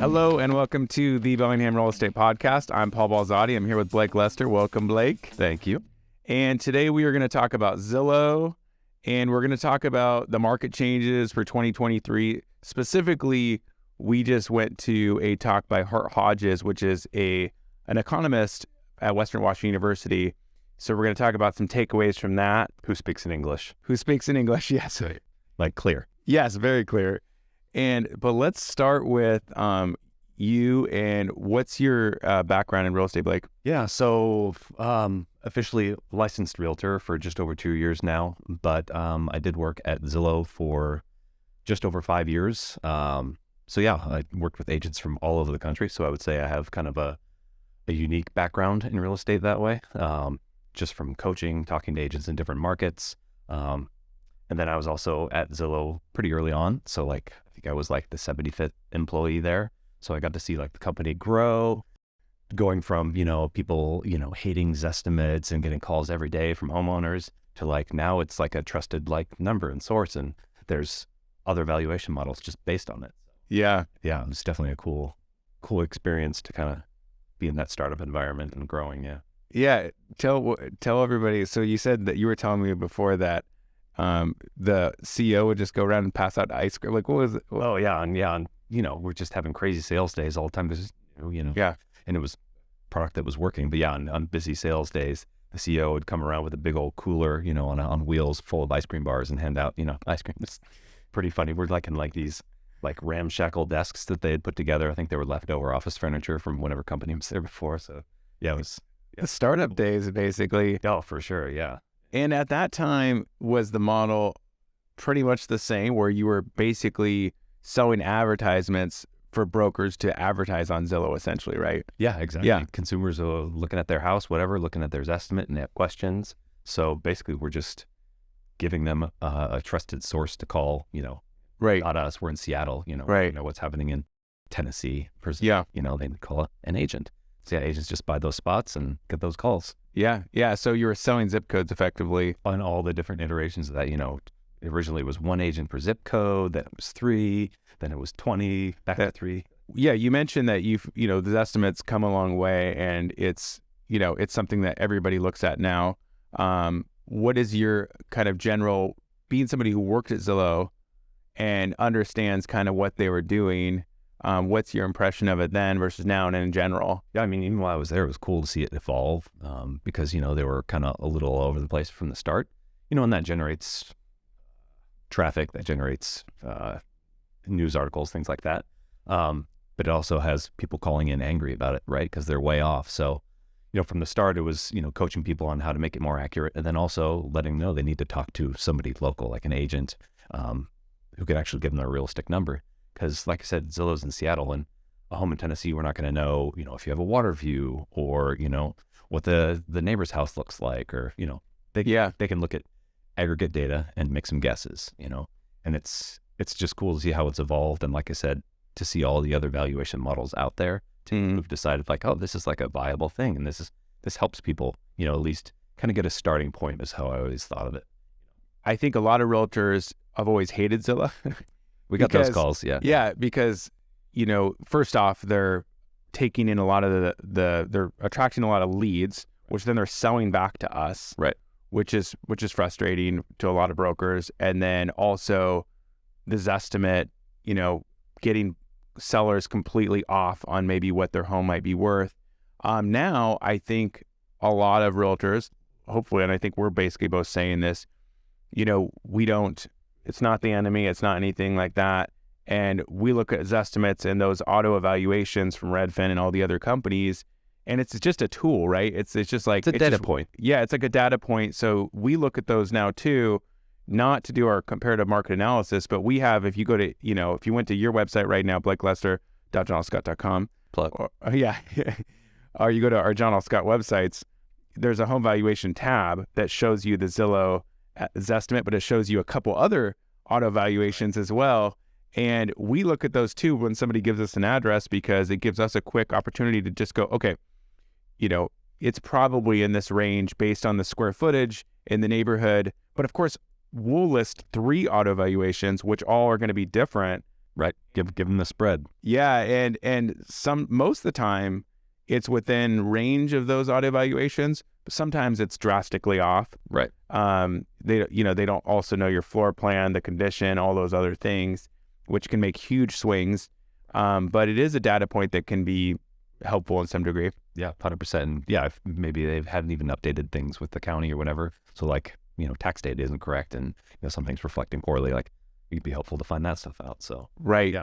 Hello and welcome to the Bellingham Real Estate Podcast. I'm Paul Balzotti. I'm here with Blake Lester. Welcome, Blake. Thank you. And today we are going to talk about Zillow, and we're going to talk about the market changes for 2023. Specifically, we just went to a talk by Hart Hodges, which is an economist at Western Washington University. So we're going to talk about some takeaways from that. Who speaks in English? Who speaks in English? Yes. Like clear. Yes, very clear. But let's start with you and what's your background in real estate, Blake? Yeah, so officially licensed realtor for just over 2 years now, but I did work at Zillow for just over 5 years. So yeah, I worked with agents from all over the country. So I would say I have kind of a unique background in real estate that way, just from coaching, talking to agents in different markets. And then I was also at Zillow pretty early on. So I think I was like the 75th employee there. So I got to see like the company grow, going from, people, hating Zestimates and getting calls every day from homeowners to like now it's like a trusted like number and source. And there's other valuation models just based on it. Yeah. Yeah. It's definitely a cool experience to kind of be in that startup environment and growing. Yeah. Yeah. Tell everybody. So you said that you were telling me before that the CEO would just go around and pass out ice cream. Like, what was it? Oh yeah. And we're just having crazy sales days all the time. There's, Yeah. And it was product that was working. But yeah, on busy sales days, the CEO would come around with a big old cooler, on wheels full of ice cream bars and hand out, ice cream. It's pretty funny. We're like in like these like ramshackle desks that they had put together. I think they were leftover office furniture from whatever company was there before. So yeah, it was The startup days, basically. Oh, for sure. Yeah. And at that time, was the model pretty much the same, where you were basically selling advertisements for brokers to advertise on Zillow, essentially, right? Yeah, exactly. Yeah. Consumers are looking at their house, whatever, looking at their Zestimate, and they have questions. So basically, we're just giving them a trusted source to call, Right. not us. We're in Seattle, Right. We know what's happening in Tennessee. Yeah. They call an agent. So yeah, agents just buy those spots and get those calls. Yeah. Yeah. So you were selling zip codes effectively. On all the different iterations of that, originally it was one agent per zip code, then it was 3, then it was 20, back to 3. Yeah. You mentioned that the estimates come a long way, and it's something that everybody looks at now. What is your kind of general, being somebody who worked at Zillow and understands kind of what they were doing, what's your impression of it then versus now and in general? Yeah, I mean, even while I was there, it was cool to see it evolve because, they were kind of a little all over the place from the start, and that generates traffic, that generates news articles, things like that. But it also has people calling in angry about it, right? Because they're way off. So, from the start, it was, coaching people on how to make it more accurate, and then also letting them know they need to talk to somebody local, like an agent who could actually give them a realistic number. Because like I said, Zillow's in Seattle, and a home in Tennessee, we're not going to know, if you have a water view or, what the neighbor's house looks like, or, they can look at aggregate data and make some guesses, and it's just cool to see how it's evolved. And like I said, to see all the other valuation models out there who've decided like, oh, this is like a viable thing. And this helps people, at least kind of get a starting point is how I always thought of it. I think a lot of realtors have always hated Zillow. We got those calls. Yeah. Yeah. Because, first off, they're taking in a lot of they're attracting a lot of leads, which then they're selling back to us. Right. Which is frustrating to a lot of brokers. And then also the Zestimate, getting sellers completely off on maybe what their home might be worth. Now, I think a lot of realtors, hopefully, and I think we're basically both saying this, it's not the enemy. It's not anything like that. And we look at Zestimates and those auto evaluations from Redfin and all the other companies, and it's just a tool, right? It's just like it's a data point. Yeah, it's like a data point. So we look at those now too, not to do our comparative market analysis, but we have, if you go to, if you went to your website right now, blakelester.johnlscott.com. Plug. Or you go to our John L. Scott websites, there's a home valuation tab that shows you the Zillow Zestimate, but it shows you a couple other auto valuations as well. And we look at those too when somebody gives us an address, because it gives us a quick opportunity to just go, okay, it's probably in this range based on the square footage in the neighborhood. But of course, we'll list 3 auto valuations, which all are going to be different. Right. Give them the spread. Yeah, and most of the time it's within range of those auto valuations, but sometimes it's drastically off. Right. They don't also know your floor plan, the condition, all those other things, which can make huge swings. But it is a data point that can be helpful in some degree. Yeah, 100%. And yeah, if maybe they hadn't even updated things with the county or whatever. So like, tax data isn't correct and something's reflecting poorly. Like, it'd be helpful to find that stuff out. So right.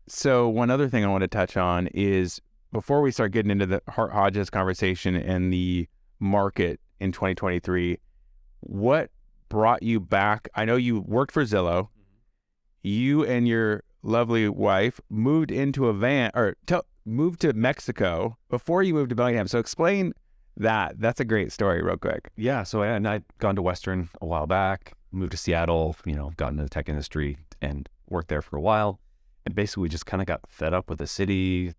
So one other thing I want to touch on is, before we start getting into the Hart Hodges conversation and the market in 2023, what brought you back? I know you worked for Zillow. You and your lovely wife moved into a van, or moved to Mexico before you moved to Bellingham. So explain that. That's a great story real quick. Yeah. So I'd gone to Western a while back, moved to Seattle, got into the tech industry and worked there for a while. And basically just kind of got fed up with the city,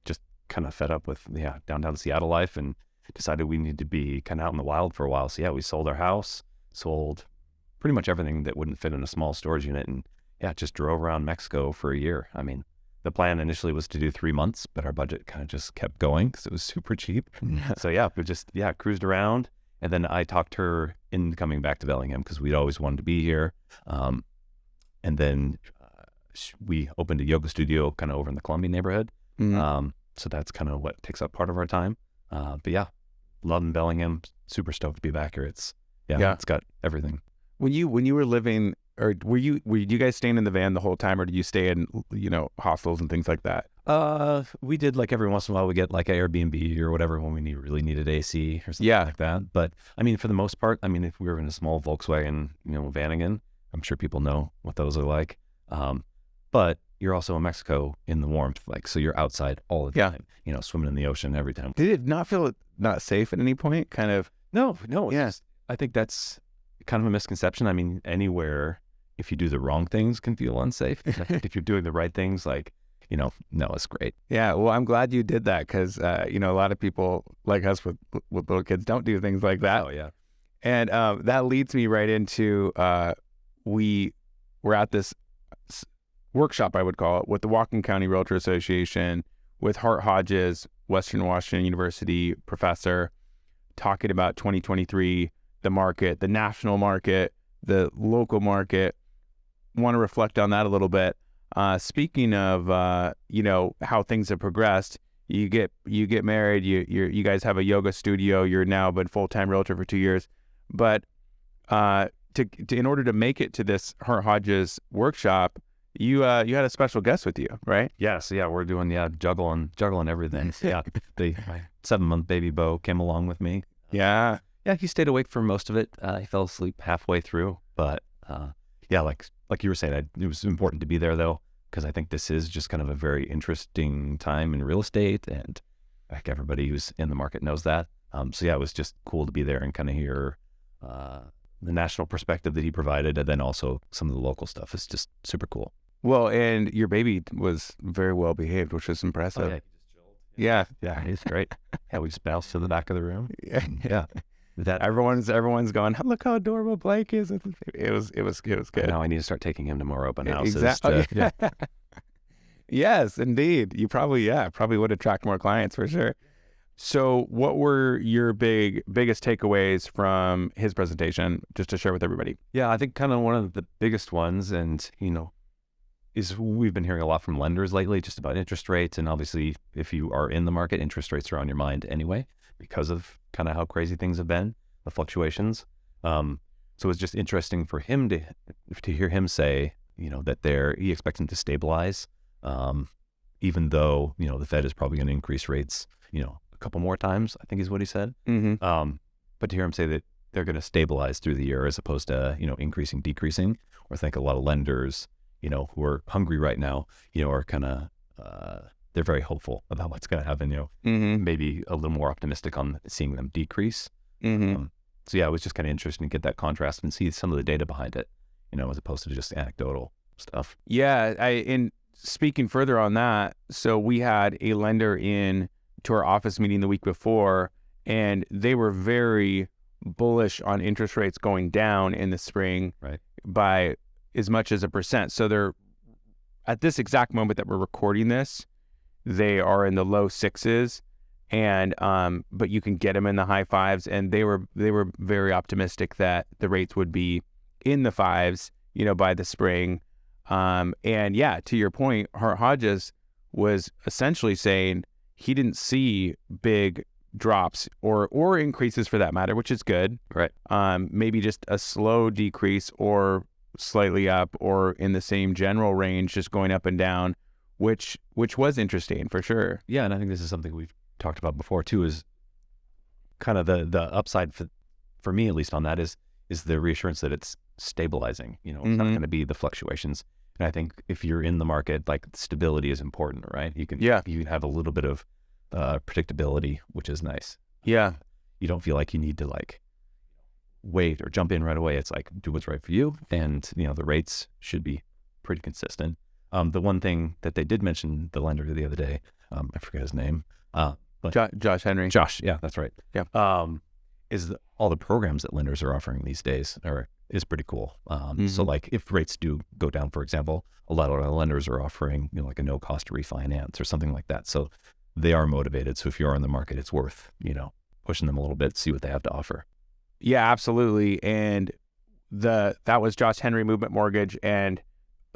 just kind of fed up with, downtown Seattle life, and decided we needed to be kind of out in the wild for a while. So yeah, we sold our house, sold pretty much everything that wouldn't fit in a small storage unit, and just drove around Mexico for a year. I mean, the plan initially was to do 3 months, but our budget kind of just kept going because it was super cheap. So we just, cruised around. And then I talked her into coming back to Bellingham because we'd always wanted to be here. And then we opened a yoga studio kind of over in the Columbia neighborhood. So that's kind of what takes up part of our time. But yeah, loving Bellingham, super stoked to be back here. It's got everything. When you were living, or were you guys staying in the van the whole time, or did you stay in hostels and things like that? We did, like, every once in a while we get like Airbnb or whatever when we really needed AC or something like that. But I mean, for the most part, I mean, if we were in a small Volkswagen, Vanagon, I'm sure people know what those are like. But you're also in Mexico in the warmth, like, so you're outside all the time, swimming in the ocean every time. Did it not feel not safe at any point? Kind of. No. I think that's kind of a misconception. I mean, anywhere, if you do the wrong things, can feel unsafe. If you're doing the right things, like, no, it's great. Yeah, well, I'm glad you did that because, a lot of people like us with little kids don't do things like that. Oh, yeah. And that leads me right into, we're at this workshop, I would call it, with the Whatcom County Realtor Association, with Hart Hodges, Western Washington University professor, talking about 2023, the market, the national market, the local market. Want to reflect on that a little bit. Speaking of, how things have progressed, you get married, you guys have a yoga studio, you're now been full-time realtor for 2 years, but in order to make it to this Hart Hodges workshop, you had a special guest with you, right? Yeah. So we're doing juggling everything. So, my 7-month baby Bo came along with me. Yeah, he stayed awake for most of it. He fell asleep halfway through, but like you were saying, it was important to be there though, because I think this is just kind of a very interesting time in real estate, and like everybody who's in the market knows that. It was just cool to be there and kind of hear the national perspective that he provided, and then also some of the local stuff is just super cool. Well, and your baby was very well behaved, which was impressive. Oh, yeah, he just chilled. Yeah, he's great. We just bounced to the back of the room. Yeah. That everyone's going, look how adorable Blake is. It was good. Now I need to start taking him to more open houses. Exactly. Yes, indeed. You probably would attract more clients for sure. So what were your biggest takeaways from his presentation, just to share with everybody? Yeah, I think kind of one of the biggest ones, and is we've been hearing a lot from lenders lately just about interest rates. And obviously, if you are in the market, interest rates are on your mind anyway, because of kind of how crazy things have been, the fluctuations. So it's just interesting for him to hear him say, that he expects them to stabilize, even though, the Fed is probably going to increase rates, a couple more times, I think is what he said. Mm-hmm. But to hear him say that they're going to stabilize through the year as opposed to, increasing, decreasing, or I think a lot of lenders, who are hungry right now, are kind of, they're very hopeful about what's going to happen, mm-hmm. maybe a little more optimistic on seeing them decrease. Mm-hmm. It was just kind of interesting to get that contrast and see some of the data behind it, as opposed to just anecdotal stuff. Yeah. In speaking further on that, so we had a lender in to our office meeting the week before, and they were very bullish on interest rates going down in the spring, right, by as much as 1%. So they're at this exact moment that we're recording this, they are in the low 6s, and but you can get them in the high 5s, and they were very optimistic that the rates would be in the 5s, by the spring. And yeah, to your point, Hart Hodges was essentially saying he didn't see big drops or increases for that matter, which is good. Right. Maybe just a slow decrease or slightly up or in the same general range, just going up and down, which was interesting for sure. Yeah, and I think this is something we've talked about before too, is kind of the upside for me, at least on that, is the reassurance that it's stabilizing. It's not going to be the fluctuations. And I think if you're in the market, like, stability is important, right? You can have a little bit of predictability, which is nice. Yeah. You don't feel like you need to wait or jump in right away. It's like, do what's right for you. And, the rates should be pretty consistent. The one thing that they did mention, the lender the other day, I forget his name. But Josh Henry. Josh. Yeah, that's right. Yeah. Is all the programs that lenders are offering these days is pretty cool. So like, if rates do go down, for example, a lot of our lenders are offering, like a no cost refinance or something like that. So they are motivated. So if you are in the market, it's worth, pushing them a little bit, see what they have to offer. Yeah, absolutely. And that was Josh Henry Movement Mortgage, and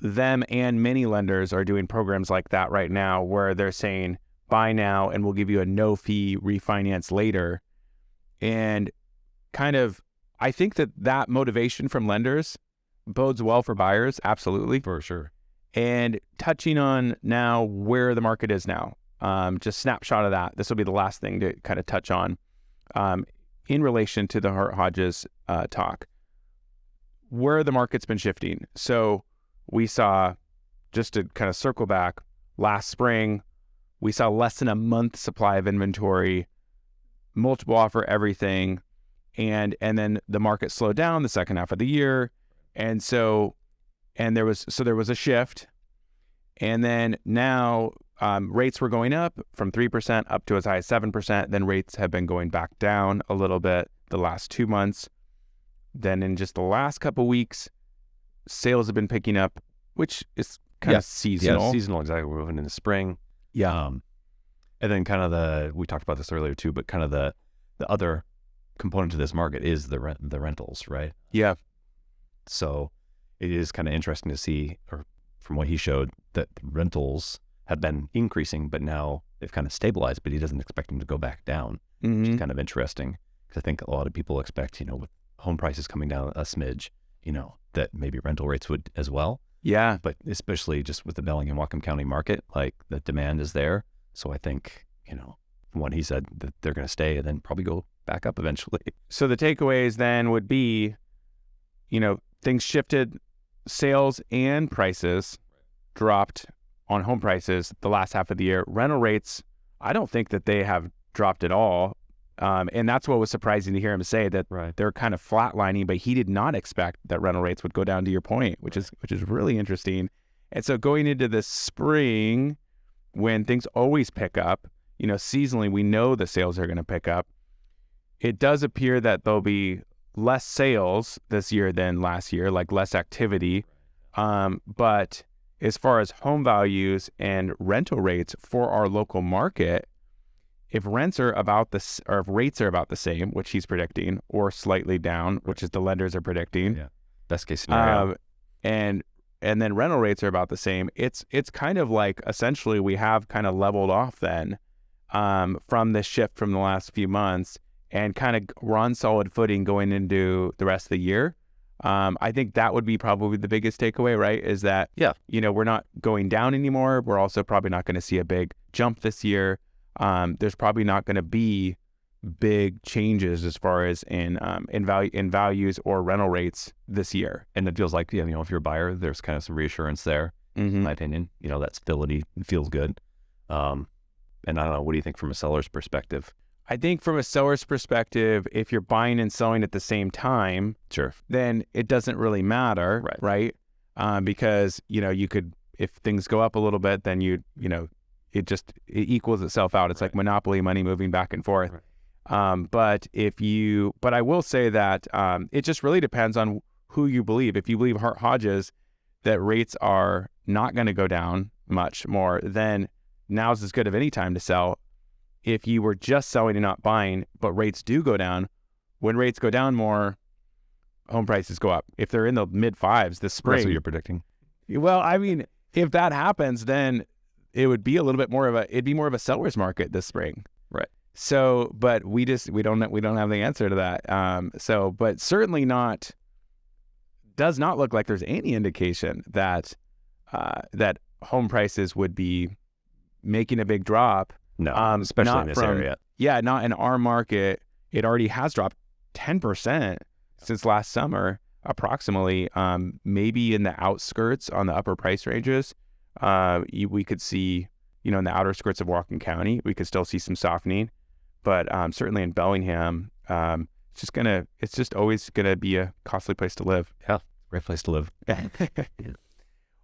them and many lenders are doing programs like that right now, where they're saying, buy now and we'll give you a no fee refinance later. And kind of, I think that motivation from lenders bodes well for buyers. Absolutely. For sure. And touching on now where the market is now, just snapshot of that. This will be the last thing to kind of touch on in relation to the Hart Hodges talk, where the market's been shifting. So we saw, just to kind of circle back, last spring, we saw less than a month supply of inventory, multiple offer everything, and then the market slowed down the second half of the year, and there was a shift, and then now rates were going up from 3% up to as high as 7%. Then rates have been going back down a little bit the last 2 months. Then in just the last couple weeks, sales have been picking up, which is kind of seasonal. Yeah, seasonal, exactly. We're moving into spring. Yeah. And then kind of we talked about this earlier too, but kind of the other component to this market is the rentals, right? Yeah. So it is kind of interesting to see, or from what he showed, that rentals have been increasing, but now they've kind of stabilized, but he doesn't expect them to go back down, which is kind of interesting, because I think a lot of people expect, with home prices coming down a smidge, that maybe rental rates would as well. Yeah. But especially just with the Bellingham, Whatcom County market, like, the demand is there. So I think, from what he said, that they're going to stay and then probably go back up eventually. So the takeaways then would be, things shifted, sales and prices dropped on home prices the last half of the year. Rental rates, I don't think that they have dropped at all. And that's what was surprising to hear him say, that they're kind of flatlining, but he did not expect that rental rates would go down, to your point, which is really interesting. And so going into the spring, when things always pick up, seasonally, we know the sales are going to pick up. It does appear that there'll be less sales this year than last year, like less activity. But as far as home values and rental rates for our local market, if rents are about this, or if rates are about the same, which he's predicting, or slightly down, which is the lenders are predicting, best case scenario, and then rental rates are about the same, it's kind of like, essentially, we have kind of leveled off then from the shift from the last few months, and kind of we're on solid footing going into the rest of the year. I think that would be probably the biggest takeaway, right? Is that, we're not going down anymore. We're also probably not going to see a big jump this year. There's probably not going to be big changes as far as in values or rental rates this year. And it feels like, if you're a buyer, there's kind of some reassurance there, in my opinion. That stability feels good. And I don't know, what do you think from a seller's perspective? I think from a seller's perspective, if you're buying and selling at the same time, then it doesn't really matter, right? Because, you could, if things go up a little bit, then it equals itself out. It's like monopoly money moving back and forth. But I will say that it just really depends on who you believe. If you believe Hart Hodges, that rates are not going to go down much more, then now's as good of any time to sell. If you were just selling and not buying, but rates do go down, when rates go down more, home prices go up. If they're in the mid fives this spring, That's what you're predicting. well, I mean, if that happens, then it would be a little bit more of it'd be more of a seller's market this spring. Right. So, but we don't have the answer to that. But certainly does not look like there's any indication that that home prices would be making a big drop. No, especially in this area. Yeah, not in our market. It already has dropped 10% since last summer, approximately. Maybe in the outskirts on the upper price ranges, we could see, in the outer skirts of Whatcom County, we could still see some softening. But certainly in Bellingham, it's just always gonna be a costly place to live. Yeah, great place to live.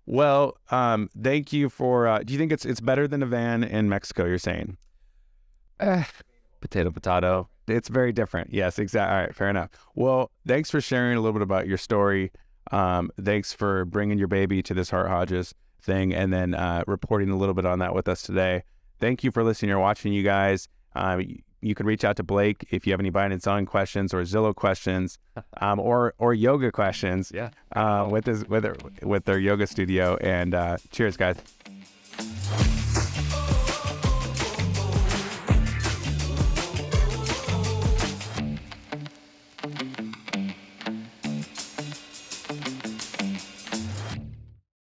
Well, thank you for. Do you think it's better than a van in Mexico? You're saying? Potato. It's very different. Yes, exactly. All right, fair enough. Well, thanks for sharing a little bit about your story. Thanks for bringing your baby to this Hart Hodges thing, and then reporting a little bit on that with us today. Thank you for listening or watching, you guys. You can reach out to Blake if you have any buying and selling questions or Zillow questions, or yoga questions. Yeah. With their yoga studio. And cheers, guys.